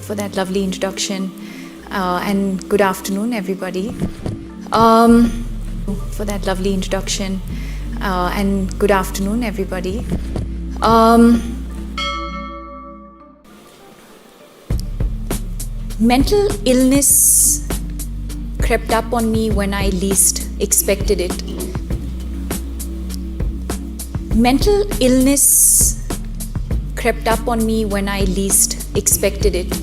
for that lovely introduction, and good afternoon, everybody. For that lovely introduction, and good afternoon, everybody. Mental illness crept up on me when I least expected it. Mental illness crept up on me when I least expected it.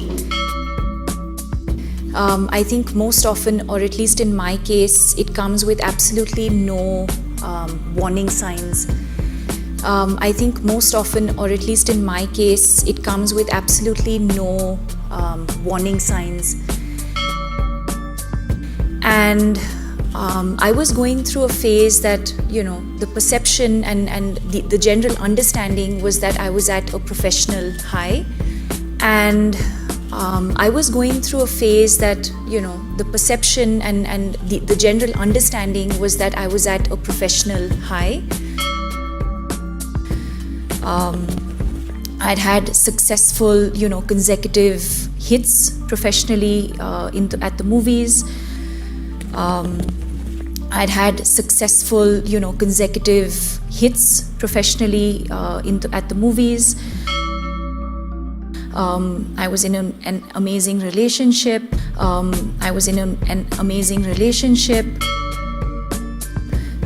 I think most often, or at least in my case, it comes with absolutely no warning signs. I think most often, or at least in my case, it comes with absolutely no warning signs. And I was going through a phase that, the perception and the general understanding was that I was at a professional high. And I was going through a phase that, the perception and the general understanding was that I was at a professional high. I'd had successful, consecutive hits professionally at the movies. I'd had successful, consecutive hits professionally at the movies. I was in an amazing relationship.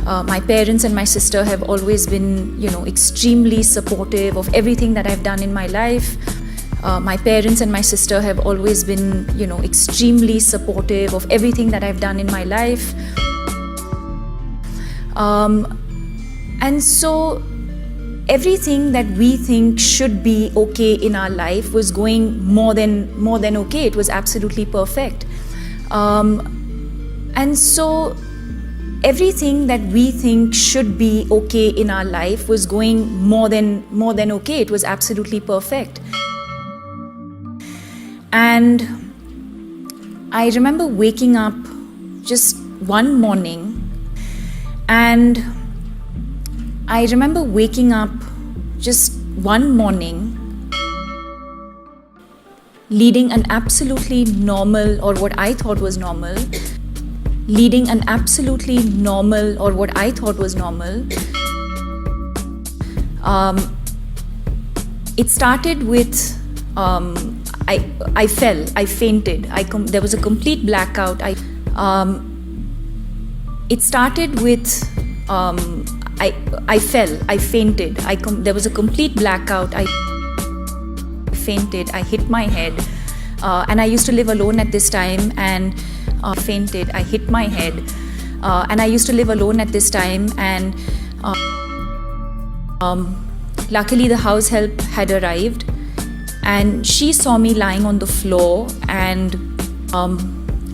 My parents and my sister have always been, extremely supportive of everything that I've done in my life. My parents and my sister have always been, extremely supportive of everything that I've done in my life. And so everything that we think should be okay in our life was going more than okay. It was absolutely perfect. And so everything that we think should be okay in our life was going more than okay. It was absolutely perfect. And I remember waking up just one morning, and I remember waking up just one morning, leading an absolutely normal, or what I thought was normal, It started with, I fell, I fainted, there was a complete blackout. It started with, I fell, I fainted, there was a complete blackout. I fainted, I hit my head, and I used to live alone at this time, and fainted, I hit my head, and I used to live alone at this time, and luckily the house help had arrived, and she saw me lying on the floor, and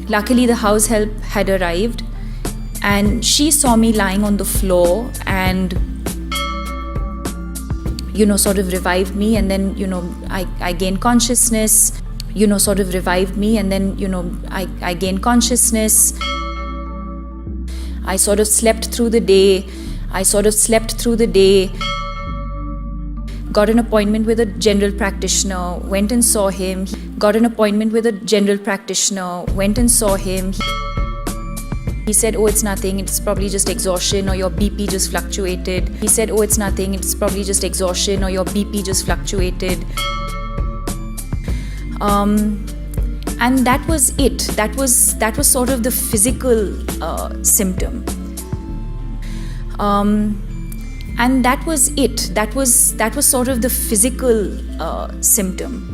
luckily the house help had arrived, and she saw me lying on the floor and, sort of revived me, and then, I gained consciousness, sort of revived me, and then, I gained consciousness. I sort of slept through the day. Got an appointment with a general practitioner, went and saw him. He said, oh, it's nothing, it's probably just exhaustion, or your BP just fluctuated. And that was it. That was sort of the physical symptom. And that was it. That was sort of the physical symptom.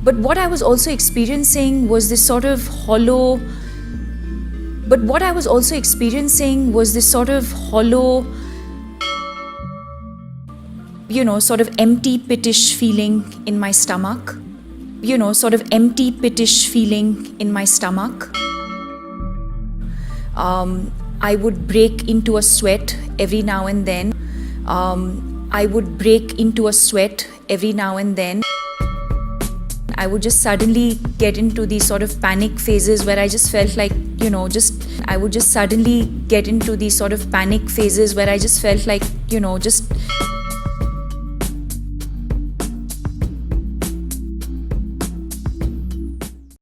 But what I was also experiencing was this sort of hollow, sort of empty, pittish feeling in my stomach. I would break into a sweat every now and then. I would just suddenly get into these sort of panic phases where I just felt like, just